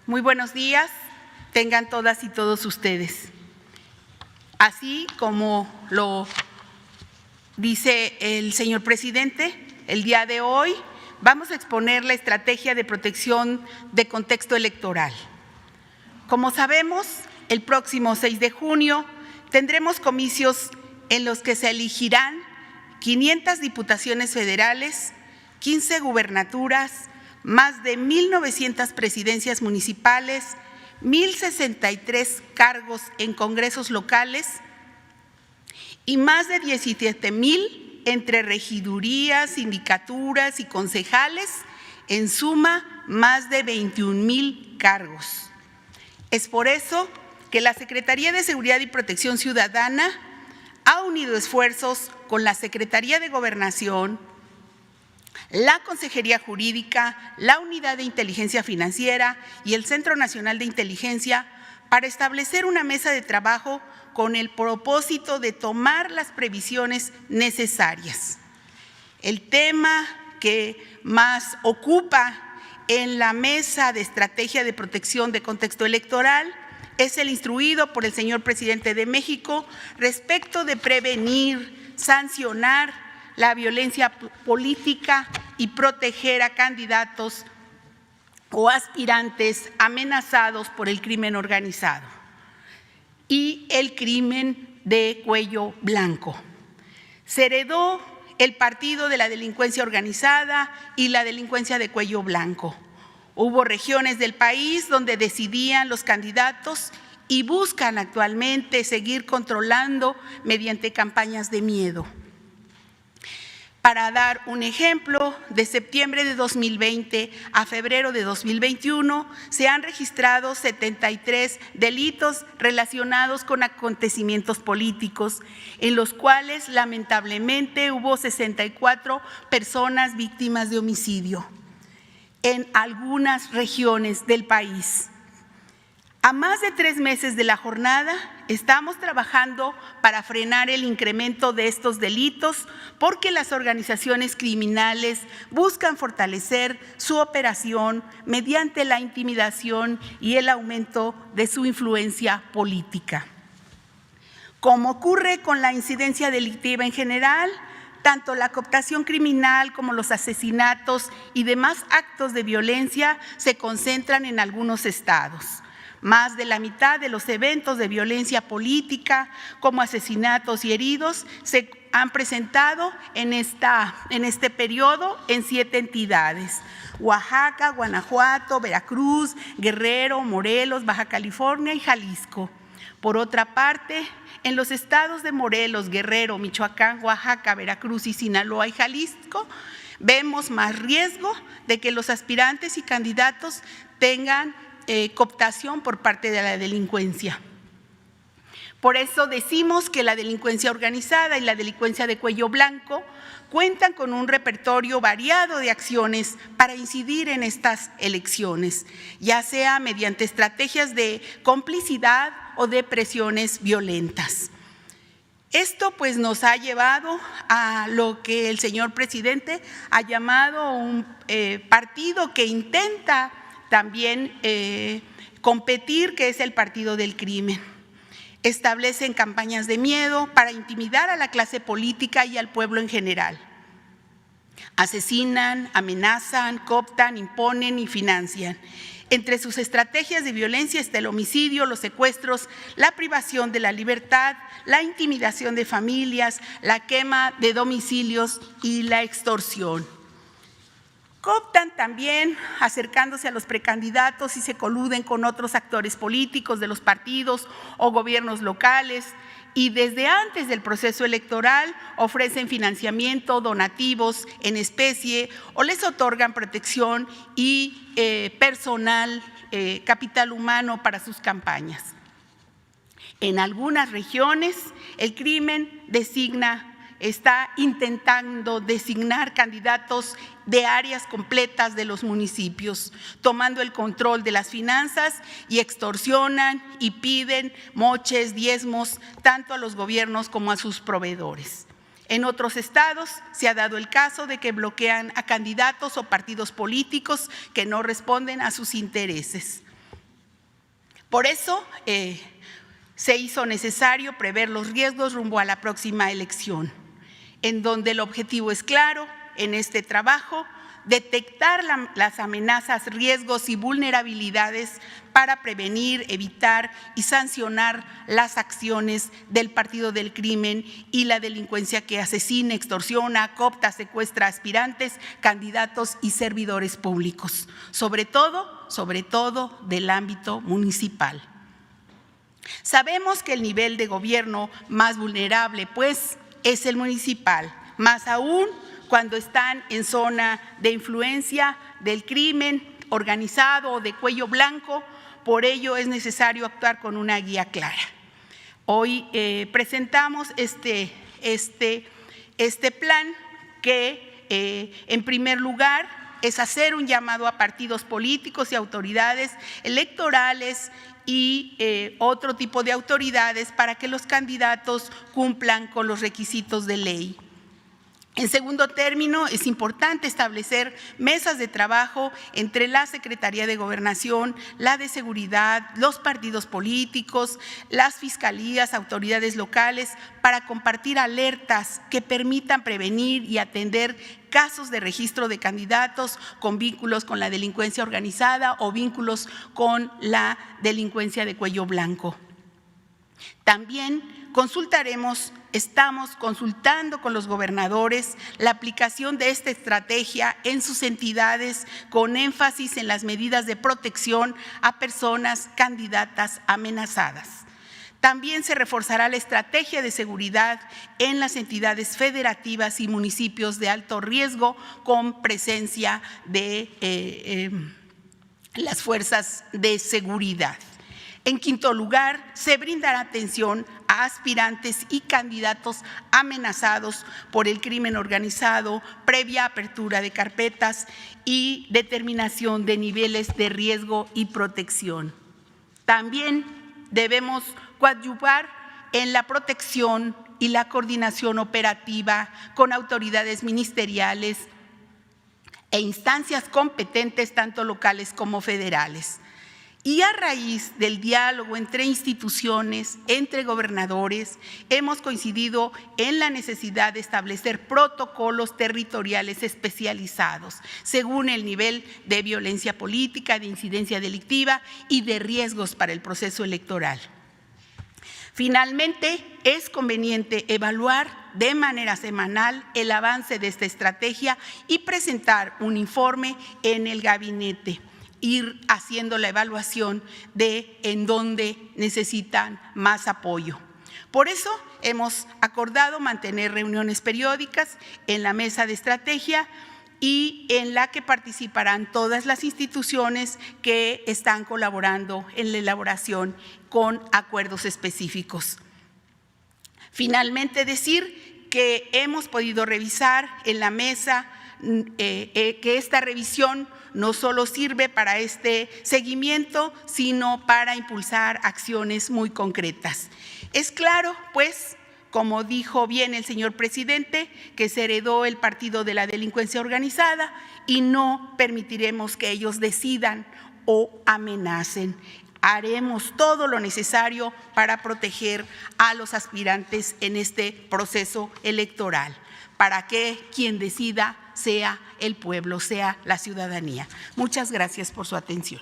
Muy buenos días, tengan todas y todos ustedes. Así como lo dice el señor presidente, el día de hoy vamos a exponer la estrategia de protección de contexto electoral. Como sabemos, el próximo 6 de junio tendremos comicios en los que se elegirán 500 diputaciones federales, 15 gubernaturas, más de 1,900 presidencias municipales, 1,063 cargos en congresos locales y más de 17,000 entre regidurías, sindicaturas y concejales, en suma más de 21,000 cargos. Es por eso que la Secretaría de Seguridad y Protección Ciudadana ha unido esfuerzos con la Secretaría de Gobernación, la Consejería Jurídica, la Unidad de Inteligencia Financiera y el Centro Nacional de Inteligencia para establecer una mesa de trabajo con el propósito de tomar las previsiones necesarias. El tema que más ocupa en la mesa de estrategia de protección de contexto electoral es el instruido por el señor presidente de México respecto de prevenir, sancionar la violencia política y proteger a candidatos o aspirantes amenazados por el crimen organizado y el crimen de cuello blanco. Se heredó el partido de la delincuencia organizada y la delincuencia de cuello blanco. Hubo regiones del país donde decidían los candidatos y buscan actualmente seguir controlando mediante campañas de miedo. Para dar un ejemplo, de septiembre de 2020 a febrero de 2021 se han registrado 73 delitos relacionados con acontecimientos políticos, en los cuales lamentablemente hubo 64 personas víctimas de homicidio en algunas regiones del país. A más de 3 meses de la jornada, estamos trabajando para frenar el incremento de estos delitos porque las organizaciones criminales buscan fortalecer su operación mediante la intimidación y el aumento de su influencia política. Como ocurre con la incidencia delictiva en general, tanto la cooptación criminal como los asesinatos y demás actos de violencia se concentran en algunos estados. Más de la mitad de los eventos de violencia política, como asesinatos y heridos, se han presentado en este periodo en 7 entidades: Oaxaca, Guanajuato, Veracruz, Guerrero, Morelos, Baja California y Jalisco. Por otra parte, en los estados de Morelos, Guerrero, Michoacán, Oaxaca, Veracruz y Sinaloa y Jalisco, vemos más riesgo de que los aspirantes y candidatos tengan cooptación por parte de la delincuencia. Por eso decimos que la delincuencia organizada y la delincuencia de cuello blanco cuentan con un repertorio variado de acciones para incidir en estas elecciones, ya sea mediante estrategias de complicidad o de presiones violentas. Esto pues nos ha llevado a lo que el señor presidente ha llamado un partido que intenta también competir, que es el partido del crimen. Establecen campañas de miedo para intimidar a la clase política y al pueblo en general. Asesinan, amenazan, cooptan, imponen y financian. Entre sus estrategias de violencia está el homicidio, los secuestros, la privación de la libertad, la intimidación de familias, la quema de domicilios y la extorsión. Cooptan también acercándose a los precandidatos y se coluden con otros actores políticos de los partidos o gobiernos locales, y desde antes del proceso electoral ofrecen financiamiento, donativos en especie o les otorgan protección y personal, capital humano para sus campañas. En algunas regiones el crimen está intentando designar candidatos de áreas completas de los municipios, tomando el control de las finanzas, y extorsionan y piden moches, diezmos, tanto a los gobiernos como a sus proveedores. En otros estados se ha dado el caso de que bloquean a candidatos o partidos políticos que no responden a sus intereses. Por eso se hizo necesario prever los riesgos rumbo a la próxima elección, en donde el objetivo es claro en este trabajo: detectar las amenazas, riesgos y vulnerabilidades para prevenir, evitar y sancionar las acciones del partido del crimen y la delincuencia que asesina, extorsiona, coopta, secuestra aspirantes, candidatos y servidores públicos, sobre todo del ámbito municipal. Sabemos que el nivel de gobierno más vulnerable, pues, es el municipal, más aún cuando están en zona de influencia del crimen organizado o de cuello blanco. Por ello es necesario actuar con una guía clara. Hoy presentamos este plan que, en primer lugar, es hacer un llamado a partidos políticos y autoridades electorales y otro tipo de autoridades para que los candidatos cumplan con los requisitos de ley. En segundo término, es importante establecer mesas de trabajo entre la Secretaría de Gobernación, la de Seguridad, los partidos políticos, las fiscalías, autoridades locales, para compartir alertas que permitan prevenir y atender casos de registro de candidatos con vínculos con la delincuencia organizada o vínculos con la delincuencia de cuello blanco. También estamos consultando con los gobernadores la aplicación de esta estrategia en sus entidades, con énfasis en las medidas de protección a personas candidatas amenazadas. También se reforzará la estrategia de seguridad en las entidades federativas y municipios de alto riesgo, con presencia de las fuerzas de seguridad. En quinto lugar, se brindará atención a aspirantes y candidatos amenazados por el crimen organizado, previa apertura de carpetas y determinación de niveles de riesgo y protección. También debemos coadyuvar en la protección y la coordinación operativa con autoridades ministeriales e instancias competentes, tanto locales como federales. Y a raíz del diálogo entre instituciones, entre gobernadores, hemos coincidido en la necesidad de establecer protocolos territoriales especializados según el nivel de violencia política, de incidencia delictiva y de riesgos para el proceso electoral. Finalmente, es conveniente evaluar de manera semanal el avance de esta estrategia y presentar un informe en el gabinete, ir haciendo la evaluación de en dónde necesitan más apoyo. Por eso hemos acordado mantener reuniones periódicas en la mesa de estrategia y en la que participarán todas las instituciones que están colaborando en la elaboración con acuerdos específicos. Finalmente, decir que hemos podido revisar en la mesa que esta revisión no solo sirve para este seguimiento, sino para impulsar acciones muy concretas. Es claro, pues, como dijo bien el señor presidente, que se heredó el partido de la delincuencia organizada y no permitiremos que ellos decidan o amenacen. Haremos todo lo necesario para proteger a los aspirantes en este proceso electoral, para que quien decida sea el pueblo, sea la ciudadanía. Muchas gracias por su atención.